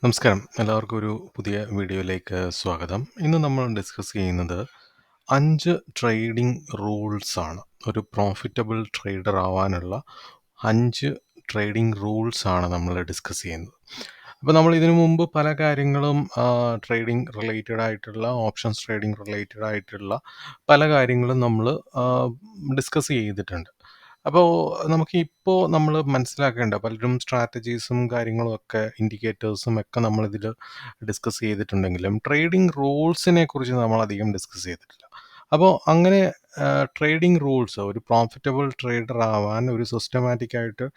നമസ്കാരം. എല്ലാവർക്കും ഒരു പുതിയ വീഡിയോയിലേക്ക് സ്വാഗതം. ഇന്ന് നമ്മൾ ഡിസ്കസ് ചെയ്യുന്നത് 5 ട്രേഡിംഗ് റൂൾസ് ആണ്. ഒരു പ്രോഫിറ്റബിൾ ട്രേഡർ ആവാനുള്ള 5 ട്രേഡിംഗ് റൂൾസ് ആണ് നമ്മൾ ഡിസ്കസ് ചെയ്യുന്നത്. അപ്പോൾ നമ്മൾ ഇതിനു മുമ്പ് പല കാര്യങ്ങളും ട്രേഡിംഗ് റിലേറ്റഡ് ആയിട്ടുള്ള ഓപ്ഷൻസ് ട്രേഡിംഗ് റിലേറ്റഡ് ആയിട്ടുള്ള പല കാര്യങ്ങളും നമ്മൾ ഡിസ്കസ് ചെയ്തിട്ടുണ്ട്. അപ്പോൾ നമുക്കിപ്പോൾ നമ്മൾ മനസ്സിലാക്കേണ്ട പലരും സ്ട്രാറ്റജീസും കാര്യങ്ങളും ഒക്കെ ഇൻഡിക്കേറ്റേഴ്സും ഒക്കെ നമ്മളിതിൽ ഡിസ്കസ് ചെയ്തിട്ടുണ്ടെങ്കിലും ട്രേഡിംഗ് റൂൾസിനെ കുറിച്ച് നമ്മൾ അധികം ഡിസ്കസ് ചെയ്തിട്ടില്ല. അപ്പോൾ അങ്ങനെ ട്രേഡിംഗ് റൂൾസ് ഒരു പ്രോഫിറ്റബിൾ ട്രേഡർ ആവാൻ ഒരു സിസ്റ്റമാറ്റിക് ആയിട്ട്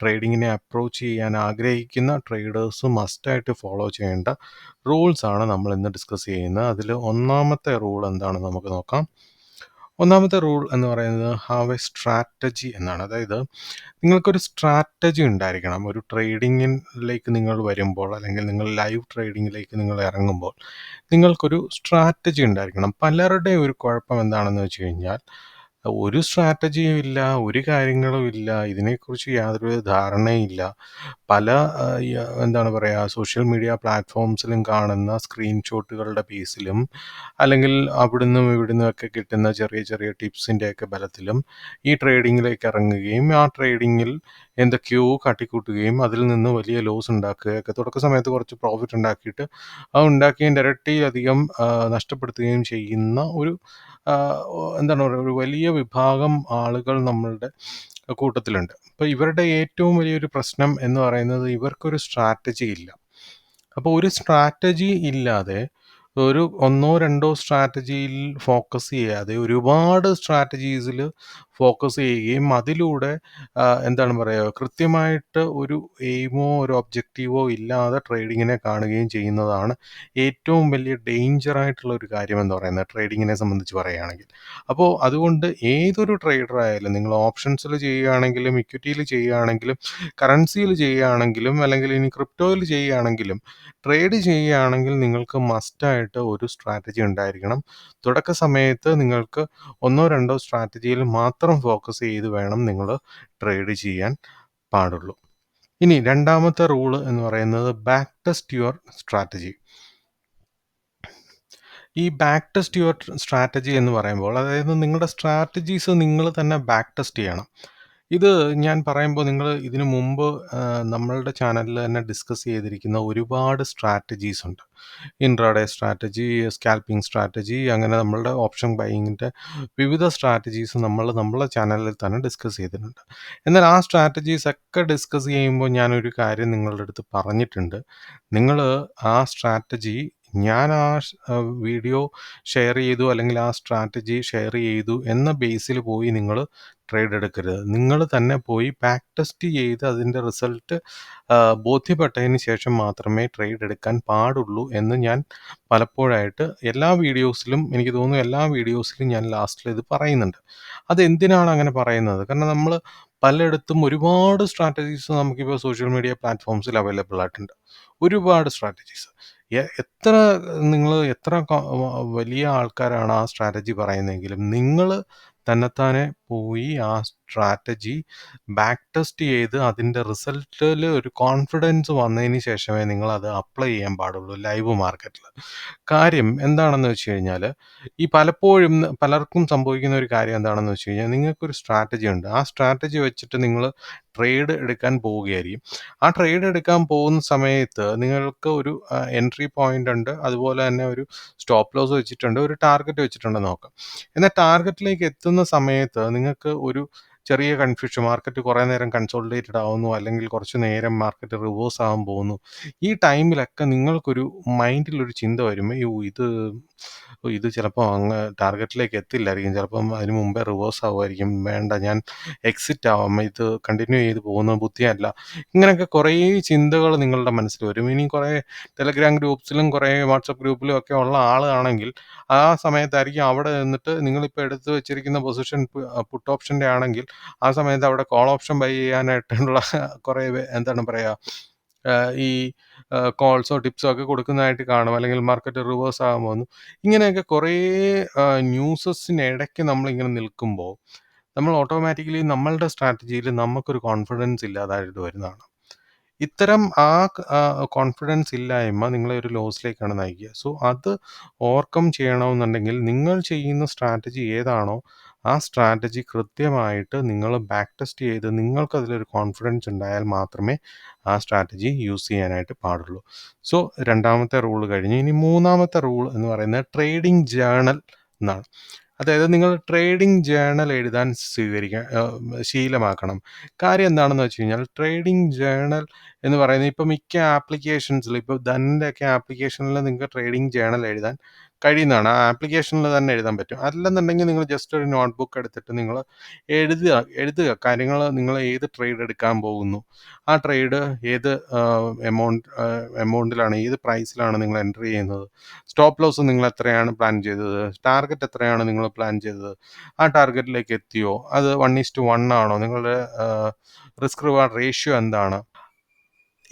ട്രേഡിങ്ങിനെ അപ്രോച്ച് ചെയ്യാൻ ആഗ്രഹിക്കുന്ന ട്രേഡേഴ്സ് മസ്റ്റായിട്ട് ഫോളോ ചെയ്യേണ്ട റൂൾസ് ആണ് നമ്മൾ ഇന്ന് ഡിസ്കസ് ചെയ്യുന്നത്. അതിൽ ഒന്നാമത്തെ റൂൾ എന്താണെന്ന് നമുക്ക് നോക്കാം. ഒന്നാമത്തെ റൂൾ എന്ന് പറയുന്നത് ഹാവ് എ സ്ട്രാറ്റജി എന്നാണ്. അതായത് നിങ്ങൾക്കൊരു സ്ട്രാറ്റജി ഉണ്ടായിരിക്കണം. ഒരു ട്രേഡിങ്ങിലേക്ക് നിങ്ങൾ വരുമ്പോൾ അല്ലെങ്കിൽ നിങ്ങൾ ലൈവ് ട്രേഡിങ്ങിലേക്ക് നിങ്ങൾ ഇറങ്ങുമ്പോൾ നിങ്ങൾക്കൊരു സ്ട്രാറ്റജി ഉണ്ടായിരിക്കണം. പലരുടെ ഒരു കുഴപ്പം എന്താണെന്ന് വെച്ച് കഴിഞ്ഞാൽ ഒരു സ്ട്രാറ്റജിയും ഇല്ല, ഒരു കാര്യങ്ങളും ഇല്ല, ഇതിനെക്കുറിച്ച് യാതൊരു ധാരണയില്ല. പല എന്താണ് പറയുക സോഷ്യൽ മീഡിയ പ്ലാറ്റ്ഫോംസിലും കാണുന്ന സ്ക്രീൻഷോട്ടുകളുടെ ബേസിലും അല്ലെങ്കിൽ അവിടുന്നും ഇവിടുന്നും ഒക്കെ കിട്ടുന്ന ചെറിയ ചെറിയ ടിപ്സിൻ്റെയൊക്കെ ബലത്തിലും ഈ ട്രേഡിങ്ങിലേക്ക് ഇറങ്ങുകയും ആ ട്രേഡിങ്ങിൽ എന്തൊക്കെയോ കാട്ടിക്കൂട്ടുകയും അതിൽ നിന്ന് വലിയ ലോസ് ഉണ്ടാക്കുകയൊക്കെ തുടക്ക സമയത്ത് കുറച്ച് പ്രോഫിറ്റ് ഉണ്ടാക്കിയിട്ട് ആ ഉണ്ടാക്കിയതിൻ്റെ ഇരട്ടിയിലധികം നഷ്ടപ്പെടുത്തുകയും ചെയ്യുന്ന ഒരു എന്താണ് പറയുക ഒരു വലിയ വിഭാഗം ആളുകൾ നമ്മളുടെ കൂട്ടത്തിലുണ്ട്. അപ്പോൾ ഇവരുടെ ഏറ്റവും വലിയൊരു പ്രശ്നം എന്ന് പറയുന്നത് ഇവർക്കൊരു സ്ട്രാറ്റജി ഇല്ല. അപ്പോൾ ഒരു സ്ട്രാറ്റജി ഇല്ലാതെ ഒരു ഒന്നോ രണ്ടോ സ്ട്രാറ്റജിയിൽ ഫോക്കസ് ചെയ്യാതെ ഒരുപാട് സ്ട്രാറ്റജീസിൽ ഫോക്കസ് ചെയ്യുകയും അതിലൂടെ എന്താണ് പറയുക കൃത്യമായിട്ട് ഒരു എയിമോ ഒരു ഒബ്ജക്റ്റീവോ ഇല്ലാതെ ട്രേഡിങ്ങിനെ കാണുകയും ചെയ്യുന്നതാണ് ഏറ്റവും വലിയ ഡേഞ്ചർ ആയിട്ടുള്ള ഒരു കാര്യം എന്ന് പറയുന്നത് ട്രേഡിങ്ങിനെ സംബന്ധിച്ച് പറയുകയാണെങ്കിൽ. അപ്പോൾ അതുകൊണ്ട് ഏതൊരു ട്രേഡർ ആയാലും നിങ്ങൾ ഓപ്ഷൻസിൽ ചെയ്യുകയാണെങ്കിലും ഇക്വിറ്റിയിൽ ചെയ്യുകയാണെങ്കിലും കറൻസിയിൽ ചെയ്യുകയാണെങ്കിലും അല്ലെങ്കിൽ ഇനി ക്രിപ്റ്റോയിൽ ചെയ്യുകയാണെങ്കിലും ട്രേഡ് ചെയ്യുകയാണെങ്കിൽ നിങ്ങൾക്ക് മസ്റ്റായിട്ട് ഒരു സ്ട്രാറ്റജി ഉണ്ടായിരിക്കണം. തുടക്ക സമയത്ത് നിങ്ങൾക്ക് ഒന്നോ രണ്ടോ സ്ട്രാറ്റജിയിൽ മാത്രം ഫോക്കസ് ചെയ്ത് വേണം നിങ്ങൾ ട്രേഡ് ചെയ്യാൻ പാടുള്ളൂ. ഇനി രണ്ടാമത്തെ റൂള് എന്ന് പറയുന്നത് ബാക്ക് ടെസ്റ്റ് യുവർ സ്ട്രാറ്റജി. ഈ ബാക്ക് ടെസ്റ്റ് യുവർ സ്ട്രാറ്റജി എന്ന് പറയുമ്പോൾ അതായത് നിങ്ങളുടെ സ്ട്രാറ്റജീസ് നിങ്ങൾ തന്നെ ബാക്ക് ടെസ്റ്റ് ചെയ്യണം. ഇത് ഞാൻ പറയുമ്പോൾ നിങ്ങൾ ഇതിനു മുമ്പ് നമ്മളുടെ ചാനലിൽ തന്നെ ഡിസ്കസ് ചെയ്തിരിക്കുന്ന ഒരുപാട് സ്ട്രാറ്റജീസ് ഉണ്ട്. ഇൻട്രാഡേ സ്ട്രാറ്റജി, സ്കാൽപ്പിംഗ് സ്ട്രാറ്റജി, അങ്ങനെ നമ്മളുടെ ഓപ്ഷൻ ബൈയിങ്ങിൻ്റെ വിവിധ സ്ട്രാറ്റജീസ് നമ്മളുടെ ചാനലിൽ തന്നെ ഡിസ്കസ് ചെയ്തിട്ടുണ്ട്. എന്നാൽ ആ സ്ട്രാറ്റജീസ് ഒക്കെ ഡിസ്കസ് ചെയ്യുമ്പോൾ ഞാനൊരു കാര്യം നിങ്ങളുടെ അടുത്ത് പറഞ്ഞിട്ടുണ്ട്. നിങ്ങൾ ആ സ്ട്രാറ്റജി ഞാൻ വീഡിയോ ഷെയർ ചെയ്തു അല്ലെങ്കിൽ ആ സ്ട്രാറ്റജി ഷെയർ ചെയ്തു എന്ന ബേസിൽ പോയി നിങ്ങൾ ട്രേഡ് എടുക്കരുത്. നിങ്ങൾ തന്നെ പോയി ബാക്ക് ടെസ്റ്റ് ചെയ്ത് അതിൻ്റെ റിസൾട്ട് ബോധ്യപ്പെട്ടതിന് ശേഷം മാത്രമേ ട്രേഡ് എടുക്കാൻ പാടുള്ളൂ എന്ന് ഞാൻ പലപ്പോഴായിട്ട് എല്ലാ വീഡിയോസിലും എനിക്ക് തോന്നുന്നു എല്ലാ വീഡിയോസിലും ഞാൻ ലാസ്റ്റിൽ ഇത് പറയുന്നുണ്ട്. അതെന്തിനാണ് അങ്ങനെ പറയുന്നത്? കാരണം നമ്മൾ പലയിടത്തും ഒരുപാട് സ്ട്രാറ്റജീസ് നമുക്കിപ്പോൾ സോഷ്യൽ മീഡിയ പ്ലാറ്റ്ഫോംസിൽ അവൈലബിൾ ആയിട്ടുണ്ട്. ഒരുപാട് സ്ട്രാറ്റജീസ്. എത്ര നിങ്ങൾ എത്ര വലിയ ആൾക്കാരാണ് ആ സ്ട്രാറ്റജി പറയുന്നതെങ്കിലും നിങ്ങൾ തന്നെത്താനെ പോയി ആ സ്ട്രാറ്റജി ബാക്ക് ടെസ്റ്റ് ചെയ്ത് അതിൻ്റെ റിസൾട്ടിൽ ഒരു കോൺഫിഡൻസ് വന്നതിന് ശേഷമേ നിങ്ങളത് അപ്ലൈ ചെയ്യാൻ പാടുള്ളൂ ലൈവ് മാർക്കറ്റിൽ. കാര്യം എന്താണെന്ന് വെച്ച് കഴിഞ്ഞാൽ ഈ പലപ്പോഴും പലർക്കും സംഭവിക്കുന്ന ഒരു കാര്യം എന്താണെന്ന് വെച്ച് കഴിഞ്ഞാൽ നിങ്ങൾക്കൊരു സ്ട്രാറ്റജി ഉണ്ട്. ആ സ്ട്രാറ്റജി വെച്ചിട്ട് നിങ്ങൾ ട്രേഡ് എടുക്കാൻ പോവുകയായിരിക്കും. ആ ട്രേഡ് എടുക്കാൻ പോകുന്ന സമയത്ത് നിങ്ങൾക്ക് ഒരു എൻട്രി പോയിന്റ് ഉണ്ട്, അതുപോലെ തന്നെ ഒരു സ്റ്റോപ്പ് ലോസ് വെച്ചിട്ടുണ്ട്, ഒരു ടാർഗറ്റ് വെച്ചിട്ടുണ്ടെന്ന് നോക്കാം. എന്നാൽ ടാർഗറ്റിലേക്ക് എത്തുന്ന സമയത്ത് നിങ്ങൾക്ക് ഒരു ചെറിയ കൺഫ്യൂഷൻ, മാർക്കറ്റ് കുറേ നേരം കൺസോളിഡേറ്റഡ് ആവുന്നു അല്ലെങ്കിൽ കുറച്ച് നേരം മാർക്കറ്റ് റിവേഴ്സ് ആകാൻ പോകുന്നു. ഈ ടൈമിലൊക്കെ നിങ്ങൾക്കൊരു മൈൻഡിലൊരു ചിന്ത വരും, ഇത് ചിലപ്പോൾ അങ്ങ് ടാർഗറ്റിലേക്ക് എത്തില്ലായിരിക്കും, ചിലപ്പം അതിന് മുമ്പേ റിവേഴ്സ് ആവുമായിരിക്കും, വേണ്ട ഞാൻ എക്സിറ്റ് ആവാം, ഇത് കണ്ടിന്യൂ ചെയ്ത് പോകുന്നത് ബുദ്ധിയല്ല. ഇങ്ങനെയൊക്കെ കുറേ ചിന്തകൾ നിങ്ങളുടെ മനസ്സിൽ വരും. ഇനി കുറേ ടെലഗ്രാം ഗ്രൂപ്പ്സിലും കുറേ വാട്സപ്പ് ഗ്രൂപ്പിലും ഒക്കെ ഉള്ള ആളാണെങ്കിൽ ആ സമയത്തായിരിക്കും അവിടെ നിന്നിട്ട് നിങ്ങളിപ്പോൾ എടുത്ത് വെച്ചിരിക്കുന്ന പൊസിഷൻ പുട്ട് ഓപ്ഷൻ്റെ ആണെങ്കിൽ ആ സമയത്ത് അവിടെ കോൾ ഓപ്ഷൻ ബൈ ചെയ്യാനായിട്ടുള്ള കുറേ എന്താണ് പറയുക ഈ കോൾസോ ടിപ്സോ ഒക്കെ കൊടുക്കുന്നതായിട്ട് കാണും, അല്ലെങ്കിൽ മാർക്കറ്റ് റിവേഴ്സ് ആകാൻ പോകുന്നു. ഇങ്ങനെയൊക്കെ കുറേ ന്യൂസസിനിടയ്ക്ക് നമ്മളിങ്ങനെ നിൽക്കുമ്പോൾ നമ്മൾ ഓട്ടോമാറ്റിക്കലി നമ്മളുടെ സ്ട്രാറ്റജിയിൽ നമുക്കൊരു കോൺഫിഡൻസ് ഇല്ലാതായിട്ട് വരുന്നതാണ്. ഇത്തരം കോൺഫിഡൻസ് ഇല്ലായ്മ നിങ്ങളെ ഒരു ലോസിലേക്കാണ് നയിക്കുക. സോ അത് ഓവർകം ചെയ്യണമെന്നുണ്ടെങ്കിൽ നിങ്ങൾ ചെയ്യുന്ന സ്ട്രാറ്റജി ഏതാണോ ആ സ്ട്രാറ്റജി കൃത്യമായിട്ട് നിങ്ങൾ ബാക്ക് ടെസ്റ്റ് ചെയ്ത് നിങ്ങൾക്കതിലൊരു കോൺഫിഡൻസ് ഉണ്ടായാൽ മാത്രമേ ആ സ്ട്രാറ്റജി യൂസ് ചെയ്യാനായിട്ട് പാടുള്ളൂ. സോ രണ്ടാമത്തെ റൂൾ കഴിഞ്ഞു. ഇനി മൂന്നാമത്തെ റൂൾ എന്ന് പറയുന്നത് ട്രേഡിംഗ് ജേർണൽ എന്നാണ്. അതായത് നിങ്ങൾ ട്രേഡിംഗ് ജേർണൽ എഴുതാൻ ശീലമാക്കണം. കാര്യം എന്താണെന്ന് വെച്ച് കഴിഞ്ഞാൽ ട്രേഡിംഗ് ജേർണൽ എന്ന് പറയുന്നത് ഇപ്പോൾ മിക്ക ആപ്ലിക്കേഷൻസിൽ ഇപ്പോൾ ധനിൻ്റെയൊക്കെ ആപ്ലിക്കേഷനിൽ നിങ്ങൾക്ക് ട്രേഡിംഗ് ജേർണൽ എഴുതാൻ കഴിയുന്നതാണ്. ആ ആപ്ലിക്കേഷനിൽ തന്നെ എഴുതാൻ പറ്റും. അല്ലെന്നുണ്ടെങ്കിൽ നിങ്ങൾ ജസ്റ്റ് ഒരു നോട്ട്ബുക്ക് എടുത്തിട്ട് നിങ്ങൾ എഴുതുക എഴുതുക കാര്യങ്ങൾ, നിങ്ങൾ ഏത് ട്രേഡ് എടുക്കാൻ പോകുന്നു, ആ ട്രേഡ് ഏത് എമൗണ്ടിലാണ്, ഏത് പ്രൈസിലാണ് നിങ്ങൾ എൻ്റർ ചെയ്യുന്നത്, സ്റ്റോപ്പ് ലോസ് നിങ്ങൾ എത്രയാണ് പ്ലാൻ ചെയ്തത്, ടാർഗറ്റ് എത്രയാണ് നിങ്ങൾ പ്ലാൻ ചെയ്തത്, ആ ടാർഗറ്റിലേക്ക് എത്തിയോ, അത് 1:1 ആണോ, നിങ്ങളുടെ റിസ്ക് റിവാർഡ് റേഷ്യോ എന്താണ്,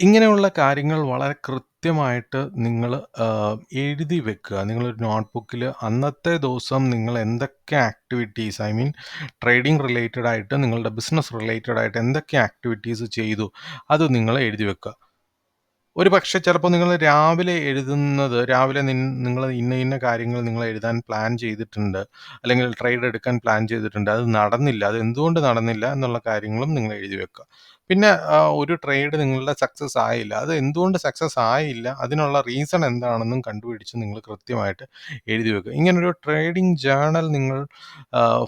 ഇങ്ങനെയുള്ള കാര്യങ്ങൾ വളരെ കൃത്യമായിട്ട് നിങ്ങൾ എഴുതി വെക്കുക. നിങ്ങളൊരു നോട്ട്ബുക്കിൽ അന്നത്തെ ദിവസം നിങ്ങൾ എന്തൊക്കെ activities, I mean trading related ആയിട്ട്, നിങ്ങളുടെ ബിസിനസ് റിലേറ്റഡ് ആയിട്ട് എന്തൊക്കെ ആക്ടിവിറ്റീസ് ചെയ്തു അത് നിങ്ങൾ എഴുതി വെക്കുക. ഒരു പക്ഷേ ചിലപ്പോൾ നിങ്ങൾ രാവിലെ എഴുതുന്നത്, രാവിലെ നിങ്ങൾ ഇന്ന ഇന്ന കാര്യങ്ങൾ നിങ്ങൾ എഴുതാൻ പ്ലാൻ ചെയ്തിട്ടുണ്ട്, അല്ലെങ്കിൽ ട്രേഡ് എടുക്കാൻ പ്ലാൻ ചെയ്തിട്ടുണ്ട്, അത് നടന്നില്ല, അത് എന്തുകൊണ്ട് നടന്നില്ല എന്നുള്ള കാര്യങ്ങളും നിങ്ങൾ എഴുതി വെക്കുക. പിന്നെ ഒരു ട്രേഡ് നിങ്ങളുടെ സക്സസ് ആയില്ല, അത് എന്തുകൊണ്ട് സക്സസ് ആയില്ല, അതിനുള്ള റീസൺ എന്താണെന്നും കണ്ടുപിടിച്ച് നിങ്ങൾ കൃത്യമായിട്ട് എഴുതി വെക്കുക. ഇങ്ങനൊരു ട്രേഡിംഗ് ജേർണൽ നിങ്ങൾ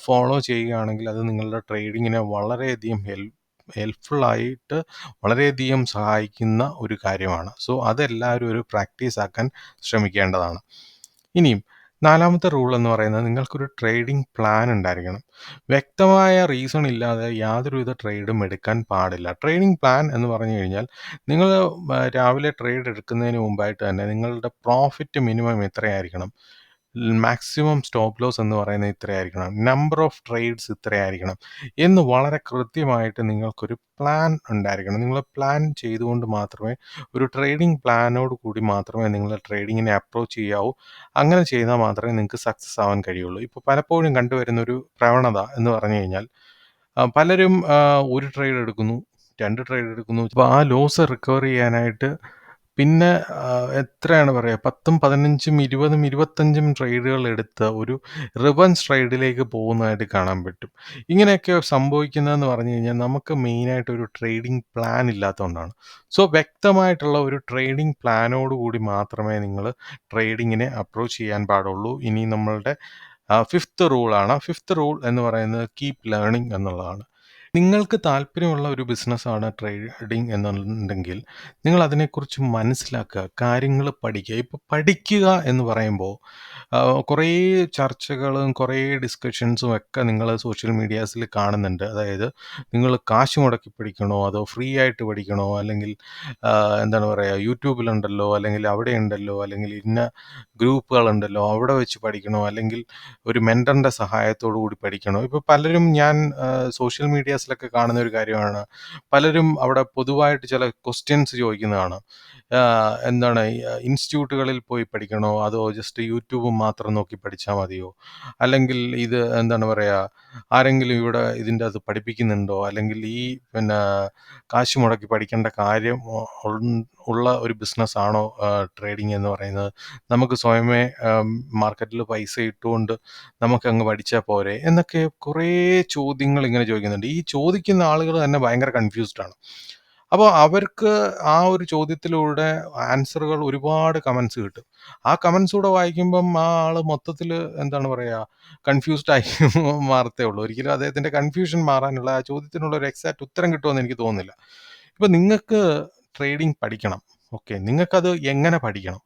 ഫോളോ ചെയ്യുകയാണെങ്കിൽ അത് നിങ്ങളുടെ ട്രേഡിങ്ങിനെ വളരെയധികം ഹെൽപ്ഫുള്ളായിട്ട് വളരെയധികം സഹായിക്കുന്ന ഒരു കാര്യമാണ്. സോ അതെല്ലാവരും ഒരു പ്രാക്ടീസ് ആക്കാൻ ശ്രമിക്കേണ്ടതാണ്. ഇനിയും നാലാമത്തെ റൂൾ എന്ന് പറയുന്നത് നിങ്ങൾക്കൊരു ട്രേഡിംഗ് പ്ലാൻ ഉണ്ടായിരിക്കണം. വ്യക്തമായ റീസൺ ഇല്ലാതെ യാതൊരുവിധ ട്രേഡും എടുക്കാൻ പാടില്ല. ട്രേഡിംഗ് പ്ലാൻ എന്ന് പറഞ്ഞു കഴിഞ്ഞാൽ നിങ്ങൾ രാവിലെ ട്രേഡ് എടുക്കുന്നതിന് മുമ്പായിട്ട് തന്നെ നിങ്ങളുടെ പ്രോഫിറ്റ് മിനിമം എത്രയായിരിക്കണം, മാക്സിമം സ്റ്റോപ്പ് ലോസ് എന്ന് പറയുന്നത് ഇത്രയായിരിക്കണം, നമ്പർ ഓഫ് ട്രേഡ്സ് ഇത്രയായിരിക്കണം എന്ന് വളരെ കൃത്യമായിട്ട് നിങ്ങൾക്കൊരു പ്ലാൻ ഉണ്ടായിരിക്കണം. നിങ്ങൾ പ്ലാൻ ചെയ്തുകൊണ്ട് മാത്രമേ, ഒരു ട്രേഡിംഗ് പ്ലാനോട് കൂടി മാത്രമേ നിങ്ങൾ ട്രേഡിങ്ങിനെ അപ്രോച്ച് ചെയ്യാവൂ. അങ്ങനെ ചെയ്താൽ മാത്രമേ നിങ്ങൾക്ക് സക്സസ് ആവാൻ കഴിയുള്ളൂ. ഇപ്പോൾ പലപ്പോഴും കണ്ടുവരുന്നൊരു പ്രവണത എന്ന് പറഞ്ഞു കഴിഞ്ഞാൽ പലരും ഒരു ട്രേഡ് എടുക്കുന്നു, 2 ട്രേഡ് എടുക്കുന്നു. അപ്പോൾ ആ ലോസ് റിക്കവർ ചെയ്യാനായിട്ട് പിന്നെ എത്രയാണ് പറയുക, 10ഉം 15ഉം 20ഉം 25ഉം ട്രേഡുകൾ എടുത്ത് ഒരു റിവഞ്ച് ട്രേഡിലേക്ക് പോകുന്നതായിട്ട് കാണാൻ പറ്റും. ഇങ്ങനെയൊക്കെ സംഭവിക്കുന്നതെന്ന് പറഞ്ഞു കഴിഞ്ഞാൽ നമുക്ക് മെയിനായിട്ട് ഒരു ട്രേഡിംഗ് പ്ലാൻ ഇല്ലാത്തതുകൊണ്ടാണ്. സോ വ്യക്തമായിട്ടുള്ള ഒരു ട്രേഡിംഗ് പ്ലാനോട് കൂടി മാത്രമേ നിങ്ങൾ ട്രേഡിങ്ങിനെ അപ്രോച്ച് ചെയ്യാൻ പാടുള്ളൂ. ഇനി നമ്മളുടെ ഫിഫ്ത്ത് റൂളാണ്. ഫിഫ്ത്ത് റൂൾ എന്ന് പറയുന്നത് കീപ് ലേണിംഗ് എന്നുള്ളതാണ്. നിങ്ങൾക്ക് താല്പര്യമുള്ള ഒരു ബിസിനസ്സാണ് ട്രേഡിംഗ് എന്നുണ്ടെങ്കിൽ നിങ്ങൾ അതിനെക്കുറിച്ച് മനസ്സിലാക്കുക, കാര്യങ്ങൾ പഠിക്കുക. ഇപ്പോൾ പഠിക്കുക എന്ന് പറയുമ്പോൾ കുറേ ചർച്ചകളും കുറേ ഡിസ്കഷൻസും ഒക്കെ നിങ്ങൾ സോഷ്യൽ മീഡിയാസിൽ കാണുന്നുണ്ട്. അതായത് നിങ്ങൾ കാശ് മുടക്കി പഠിക്കണോ, അതോ ഫ്രീ ആയിട്ട് പഠിക്കണോ, അല്ലെങ്കിൽ എന്താണ് പറയുക, യൂട്യൂബിലുണ്ടല്ലോ, അല്ലെങ്കിൽ അവിടെ ഉണ്ടല്ലോ, അല്ലെങ്കിൽ ഇന്ന ഗ്രൂപ്പുകളുണ്ടല്ലോ അവിടെ വെച്ച് പഠിക്കണോ, അല്ലെങ്കിൽ ഒരു മെൻറ്ററിൻ്റെ സഹായത്തോടു കൂടി പഠിക്കണോ. ഇപ്പോൾ പലരും, ഞാൻ സോഷ്യൽ മീഡിയാസിലൊക്കെ കാണുന്ന ഒരു കാര്യമാണ്, പലരും അവിടെ പൊതുവായിട്ട് ചില ക്വസ്റ്റ്യൻസ് ചോദിക്കുന്നതാണ്. എന്താണ്, ഇൻസ്റ്റിറ്റ്യൂട്ടുകളിൽ പോയി പഠിക്കണോ, അതോ ജസ്റ്റ് യൂട്യൂബ് മാത്രം നോക്കി പഠിച്ചാൽ മതിയോ, അല്ലെങ്കിൽ ഇത് എന്താണ് പറയുക, ആരെങ്കിലും ഇവിടെ ഇതിൻ്റെ അത് പഠിപ്പിക്കുന്നുണ്ടോ, അല്ലെങ്കിൽ ഈ പിന്നെ കാശ് മുടക്കി പഠിക്കേണ്ട കാര്യം ഉള്ള ഒരു ബിസിനസ്സാണോ ട്രേഡിംഗ് എന്ന് പറയുന്നത്, നമുക്ക് സ്വയമേ മാർക്കറ്റിൽ പൈസ ഇട്ടുകൊണ്ട് നമുക്കങ്ങ് പഠിച്ചാൽ പോരെ എന്നൊക്കെ കുറേ ചോദ്യങ്ങൾ ഇങ്ങനെ ചോദിക്കുന്നുണ്ട്. ഈ ചോദിക്കുന്ന ആളുകൾ തന്നെ ഭയങ്കര കൺഫ്യൂസ്ഡ് ആണ്. അപ്പോൾ അവർക്ക് ആ ഒരു ചോദ്യത്തിലൂടെ ആൻസറുകൾ, ഒരുപാട് കമൻസ് കിട്ടും. ആ കമൻസ് കൂടെ വായിക്കുമ്പം ആ ആള് മൊത്തത്തിൽ എന്താണ് പറയുക, കൺഫ്യൂസ്ഡ് ആയി മാറത്തേ ഉള്ളൂ. ഒരിക്കലും അദ്ദേഹത്തിൻ്റെ കൺഫ്യൂഷൻ മാറാനുള്ള, ആ ചോദ്യത്തിനുള്ള ഒരു എക്സാക്റ്റ് ഉത്തരം കിട്ടുമെന്ന് എനിക്ക് തോന്നുന്നില്ല. ഇപ്പം നിങ്ങൾക്ക് ട്രേഡിംഗ് പഠിക്കണം, ഓക്കെ, നിങ്ങൾക്കത് എങ്ങനെ പഠിക്കണം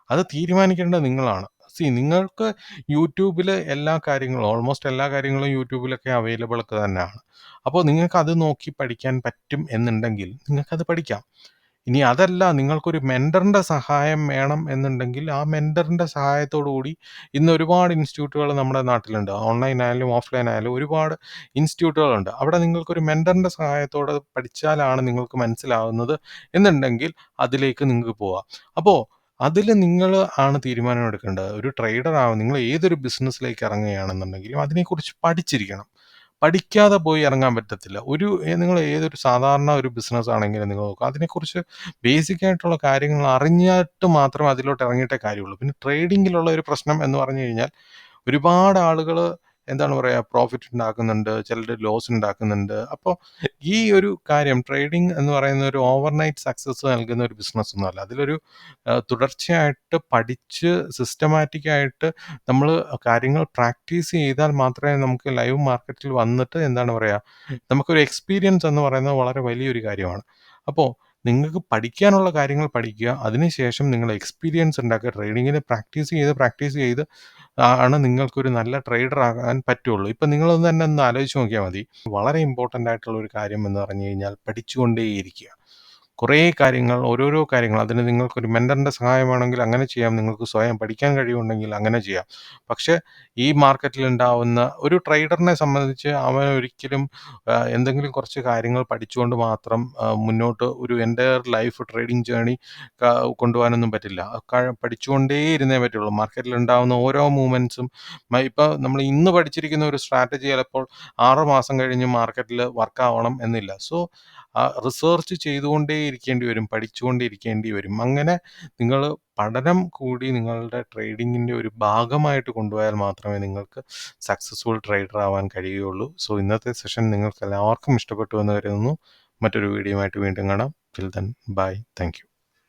അത് തീരുമാനിക്കേണ്ടത് നിങ്ങളാണ്. നിങ്ങൾക്ക് യൂട്യൂബിൽ എല്ലാ കാര്യങ്ങളും, ഓൾമോസ്റ്റ് എല്ലാ കാര്യങ്ങളും യൂട്യൂബിലൊക്കെ അവൈലബിൾ ഒക്കെ തന്നെയാണ്. അപ്പോൾ നിങ്ങൾക്കത് നോക്കി പഠിക്കാൻ പറ്റും എന്നുണ്ടെങ്കിൽ നിങ്ങൾക്കത് പഠിക്കാം. ഇനി അതല്ല, നിങ്ങൾക്കൊരു മെൻറ്ററിൻ്റെ സഹായം വേണം എന്നുണ്ടെങ്കിൽ ആ മെൻറ്ററിൻ്റെ സഹായത്തോടു കൂടി ഇന്ന് ഒരുപാട് ഇൻസ്റ്റിറ്റ്യൂട്ടുകൾ നമ്മുടെ നാട്ടിലുണ്ട്. ഓൺലൈൻ ആയാലും ഓഫ്ലൈൻ ആയാലും ഒരുപാട് ഇൻസ്റ്റിറ്റ്യൂട്ടുകളുണ്ട്. അവിടെ നിങ്ങൾക്കൊരു മെൻറ്ററിൻ്റെ സഹായത്തോടെ പഠിച്ചാലാണ് നിങ്ങൾക്ക് മനസ്സിലാവുന്നത് എന്നുണ്ടെങ്കിൽ അതിലേക്ക് നിങ്ങൾക്ക് പോവാം. അപ്പോൾ അതിൽ നിങ്ങൾ ആണ് തീരുമാനം എടുക്കേണ്ടത്. ഒരു ട്രേഡർ ആവും, നിങ്ങൾ ഏതൊരു ബിസിനസ്സിലേക്ക് ഇറങ്ങുകയാണെന്നുണ്ടെങ്കിലും അതിനെക്കുറിച്ച് പഠിച്ചിരിക്കണം. പഠിക്കാതെ പോയി ഇറങ്ങാൻ പറ്റത്തില്ല. നിങ്ങൾ ഏതൊരു സാധാരണ ഒരു ബിസിനസ് ആണെങ്കിലും നിങ്ങൾ നോക്കുക. അതിനെക്കുറിച്ച് ബേസിക് ആയിട്ടുള്ള കാര്യങ്ങൾ അറിഞ്ഞിട്ട് മാത്രം അതിലോട്ട് ഇറങ്ങിയിട്ടേ കാര്യമുള്ളൂ. പിന്നെ ട്രേഡിങ്ങിലുള്ള ഒരു പ്രശ്നം എന്ന് പറഞ്ഞു കഴിഞ്ഞാൽ ഒരുപാട് ആളുകൾ എന്താണ് പറയുക പ്രോഫിറ്റ് ഉണ്ടാക്കുന്നുണ്ട്, ചിലർ ലോസ് ഉണ്ടാക്കുന്നുണ്ട്. അപ്പോൾ ഈ ഒരു കാര്യം ട്രേഡിംഗ് എന്ന് പറയുന്ന ഒരു ഓവർനൈറ്റ് സക്സസ് നൽകുന്ന ഒരു ബിസിനസ് ഒന്നുമല്ല. അതിലൊരു തുടർച്ചയായിട്ട് പഠിച്ച് സിസ്റ്റമാറ്റിക് ആയിട്ട് നമ്മൾ കാര്യങ്ങൾ പ്രാക്ടീസ് ചെയ്താൽ മാത്രമേ നമുക്ക് ലൈവ് മാർക്കറ്റിൽ വന്നിട്ട് എന്താണ് പറയുക നമുക്കൊരു എക്സ്പീരിയൻസ് എന്ന് പറയുന്നത് വളരെ വലിയൊരു കാര്യമാണ്. അപ്പോൾ നിങ്ങൾക്ക് പഠിക്കാനുള്ള കാര്യങ്ങൾ പഠിക്കുക. അതിനുശേഷം നിങ്ങൾ എക്സ്പീരിയൻസ് ഉണ്ടാക്കുക. ട്രേഡിങ്ങിന് പ്രാക്ടീസ് ചെയ്ത് ആണ് നിങ്ങൾക്കൊരു നല്ല ട്രേഡർ ആകാൻ പറ്റുള്ളൂ. ഇപ്പം നിങ്ങളൊന്ന് തന്നെ ഒന്ന് ആലോചിച്ച് നോക്കിയാൽ മതി. വളരെ ഇമ്പോർട്ടൻ്റ് ആയിട്ടുള്ള ഒരു കാര്യം എന്ന് പറഞ്ഞു കഴിഞ്ഞാൽ പഠിച്ചുകൊണ്ടേയിരിക്കുക. കുറേ കാര്യങ്ങൾ ഓരോരോ കാര്യങ്ങൾ അതിന് നിങ്ങൾക്കൊരു മെൻറ്ററിൻ്റെ സഹായം വേണമെങ്കിൽ അങ്ങനെ ചെയ്യാം. നിങ്ങൾക്ക് സ്വയം പഠിക്കാൻ കഴിവുണ്ടെങ്കിൽ അങ്ങനെ ചെയ്യാം. പക്ഷേ ഈ മാർക്കറ്റിലുണ്ടാവുന്ന ഒരു ട്രേഡറിനെ സംബന്ധിച്ച് അവൻ ഒരിക്കലും എന്തെങ്കിലും കുറച്ച് കാര്യങ്ങൾ പഠിച്ചുകൊണ്ട് മാത്രം മുന്നോട്ട് ഒരു എൻ്റയർ ലൈഫ് ട്രേഡിംഗ് ജേർണി കൊണ്ടുപോകാനൊന്നും പറ്റില്ല. പഠിച്ചുകൊണ്ടേ ഇരുന്നേ പറ്റുള്ളൂ. മാർക്കറ്റിലുണ്ടാവുന്ന ഓരോ മൂവ്മെൻറ്റ്സും ഇപ്പോൾ നമ്മൾ ഇന്ന് പഠിച്ചിരിക്കുന്ന ഒരു സ്ട്രാറ്റജി ചിലപ്പോൾ 6 മാസം കഴിഞ്ഞ് മാർക്കറ്റിൽ വർക്കാവണം എന്നില്ല. സോ റിസർച്ച് ചെയ്തുകൊണ്ടേ ഇരിക്കേണ്ടി വരും, പഠിച്ചുകൊണ്ടേ ഇരിക്കേണ്ടി വരും. അങ്ങനെ നിങ്ങൾ പഠനം കൂടി നിങ്ങളുടെ ട്രേഡിങ്ങിൻ്റെ ഒരു ഭാഗമായിട്ട് കൊണ്ടുപോയാൽ മാത്രമേ നിങ്ങൾക്ക് സക്സസ്ഫുൾ ട്രേഡർ ആവാൻ കഴിയുകയുള്ളൂ. സോ ഇന്നത്തെ സെഷൻ നിങ്ങൾക്ക് എല്ലാവർക്കും ഇഷ്ടപ്പെട്ടു എന്ന് കരുതുന്നു. മറ്റൊരു വീഡിയോയുമായിട്ട് വീണ്ടും കാണാം. Till then bye. Thank you.